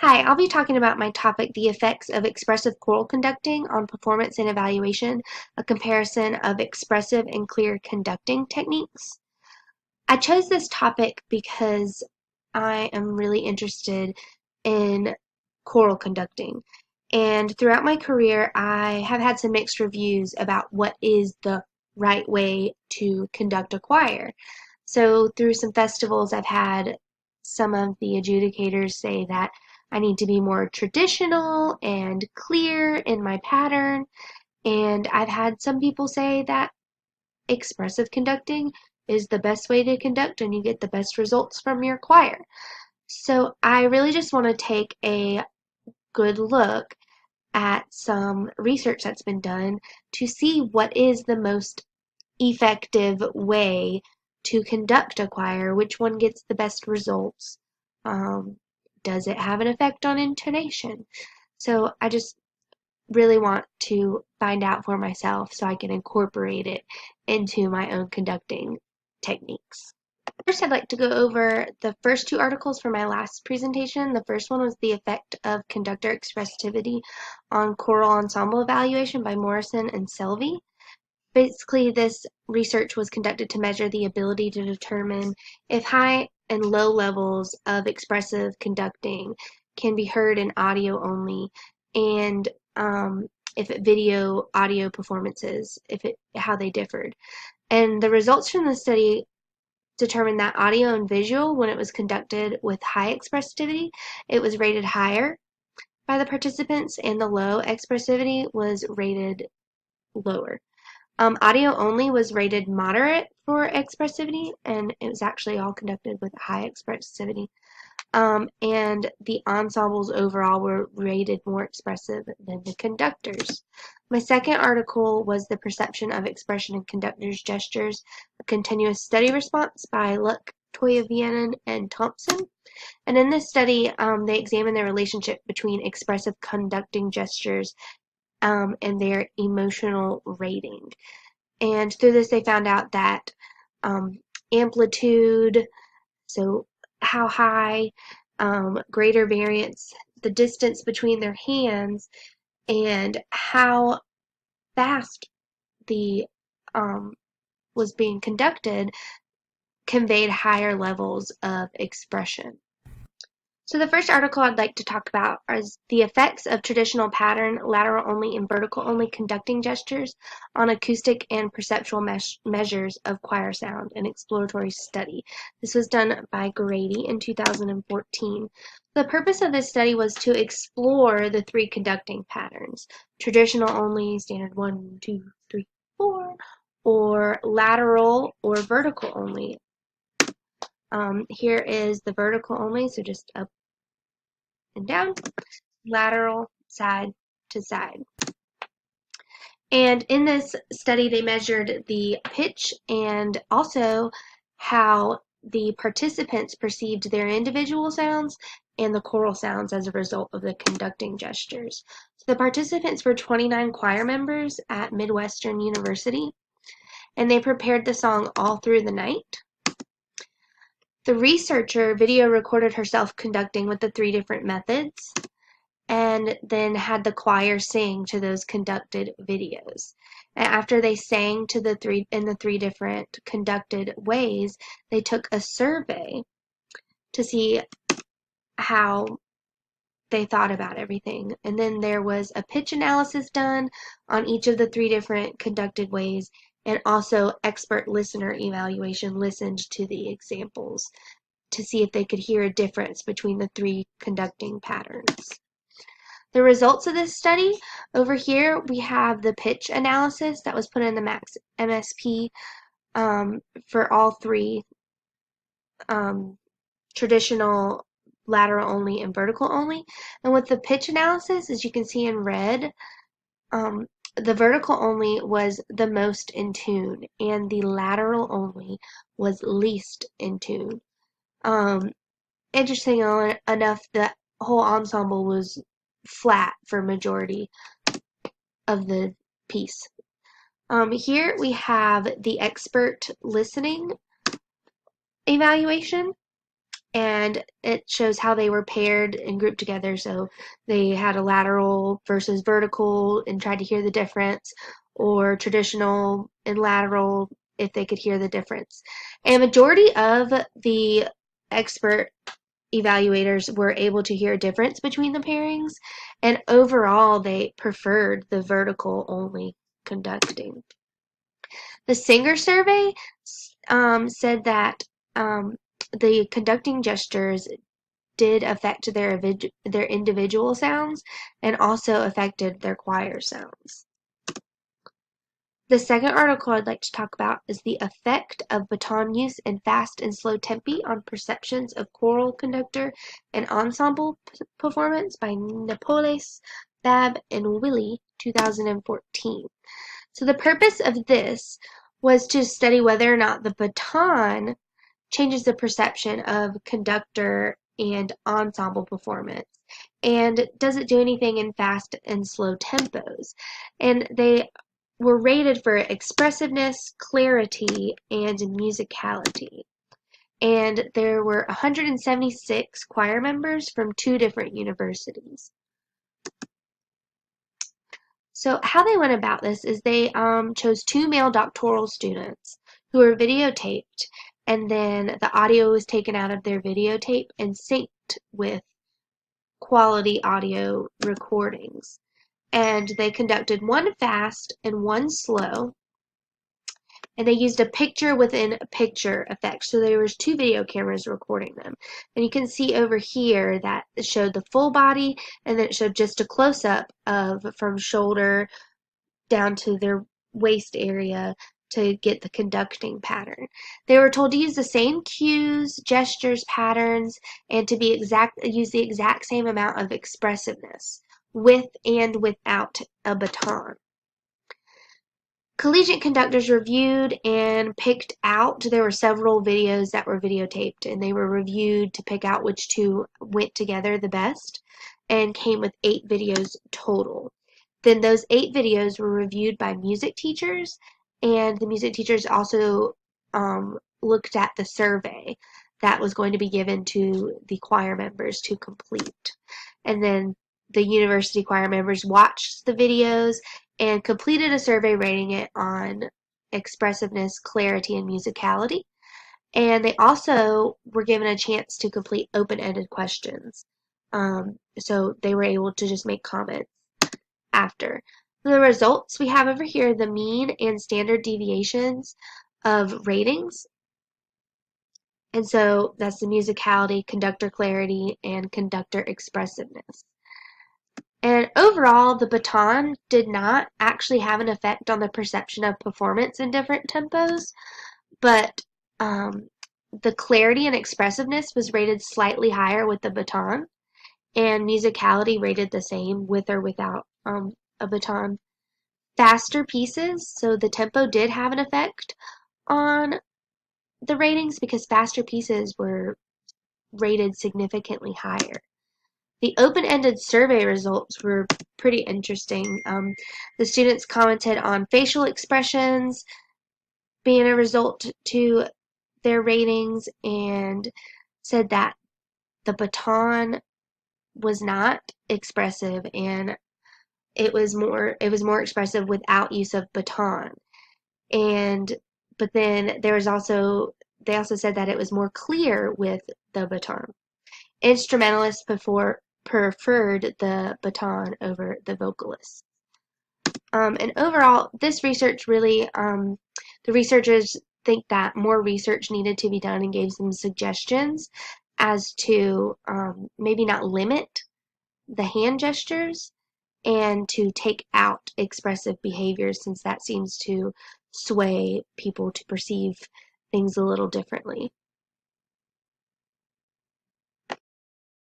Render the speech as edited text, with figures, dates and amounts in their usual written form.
Hi, I'll be talking about my topic, the effects of expressive choral conducting on performance and evaluation, a comparison of expressive and clear conducting techniques. I chose this topic because I am really interested in choral conducting. And throughout my career, I have had some mixed reviews about what is the right way to conduct a choir. So through some festivals, I've had some of the adjudicators say that I need to be more traditional and clear in my pattern. And I've had some people say that expressive conducting is the best way to conduct and you get the best results from your choir. So I really just want to take a good look at some research that's been done to see what is the most effective way to conduct a choir, which one gets the best results. Um, does it have an effect on intonation? So I just really want to find out for myself so I can incorporate it into my own conducting techniques. First, I'd like to go over the first two articles from my last presentation. The first one was the effect of conductor expressivity on choral ensemble evaluation by Morrison and Selvey. Basically, this research was conducted to measure the ability to determine if high and low levels of expressive conducting can be heard in audio only, and if video audio performances, how they differed. And the results from the study determined that audio and visual, when it was conducted with high expressivity, it was rated higher by the participants, and the low expressivity was rated lower. Audio only was rated moderate for expressivity, and it was actually all conducted with high expressivity. And the ensembles overall were rated more expressive than the conductors. My second article was The Perception of Expression in Conductors' Gestures, a Continuous Study Response by Luck, Toivonen, and Thompson. And in this study, they examined the relationship between expressive conducting gestures and their emotional rating. And through this, they found out that amplitude, so how high, greater variance, the distance between their hands, and how fast the was being conducted conveyed higher levels of expression. So the first article I'd like to talk about is the effects of traditional pattern, lateral only and vertical only conducting gestures on acoustic and perceptual measures of choir sound, an exploratory study. This was done by Grady in 2014. The purpose of this study was to explore the three conducting patterns, traditional only, standard 1, 2, 3, 4, or lateral or vertical only. Here is the vertical only, so just up and down, lateral, side to side. And in this study, they measured the pitch and also how the participants perceived their individual sounds and the choral sounds as a result of the conducting gestures. So the participants were 29 choir members at Midwestern University, and they prepared the song all through the night. The researcher video recorded herself conducting with the three different methods and then had the choir sing to those conducted videos. And after they sang to the three different conducted ways, they took a survey to see how they thought about everything. And then there was a pitch analysis done on each of the three different conducted ways, and also expert listener evaluation listened to the examples to see if they could hear a difference between the three conducting patterns. The results of this study, over here we have the pitch analysis that was put in the Max MSP for all three traditional, lateral only, and vertical only. And with the pitch analysis, as you can see in red, the vertical only was the most in tune, and the lateral only was least in tune. Interesting enough, the whole ensemble was flat for majority of the piece. Here we have the expert listening evaluation, and it shows how they were paired and grouped together. So they had a lateral versus vertical and tried to hear the difference, or traditional and lateral if they could hear the difference. And majority of the expert evaluators were able to hear a difference between the pairings, and overall they preferred the vertical only conducting. The Singer survey said that the conducting gestures did affect their individual sounds and also affected their choir sounds. The second article I'd like to talk about is the effect of baton use in fast and slow tempi on perceptions of choral conductor and ensemble performance by Napoles, Bab, and Willie, 2014. So the purpose of this was to study whether or not the baton changes the perception of conductor and ensemble performance, and does it do anything in fast and slow tempos. And they were rated for expressiveness, clarity, and musicality. And there were 176 choir members from 2 different universities. So how they went about this is they chose 2 male doctoral students who were videotaped, and then the audio was taken out of their videotape and synced with quality audio recordings. And they conducted 1 fast and 1 slow, and they used a picture within a picture effect. So there was 2 video cameras recording them. And you can see over here that it showed the full body, and then it showed just a close-up of from shoulder down to their waist area to get the conducting pattern. They were told to use the same cues, gestures, patterns, and to use the exact same amount of expressiveness with and without a baton. Collegiate conductors reviewed and picked out, there were several videos that were videotaped, and they were reviewed to pick out which 2 went together the best, and came with 8 videos total. Then those 8 videos were reviewed by music teachers, and the music teachers also looked at the survey that was going to be given to the choir members to complete. And then the university choir members watched the videos and completed a survey rating it on expressiveness, clarity, and musicality. And they also were given a chance to complete open-ended questions. So they were able to just make comments after. The results we have over here, the mean and standard deviations of ratings. And so that's the musicality, conductor clarity, and conductor expressiveness. And overall, the baton did not actually have an effect on the perception of performance in different tempos, but the clarity and expressiveness was rated slightly higher with the baton, and musicality rated the same with or without a baton. Faster pieces, so the tempo did have an effect on the ratings because faster pieces were rated significantly higher. The open-ended survey results were pretty interesting. The students commented on facial expressions being a result to their ratings, and said that the baton was not expressive, and it was more expressive without use of baton. But then they also said that it was more clear with the baton. Instrumentalists preferred the baton over the vocalists. And overall, this research really, the researchers think that more research needed to be done, and gave some suggestions as to maybe not limit the hand gestures and to take out expressive behaviors, since that seems to sway people to perceive things a little differently.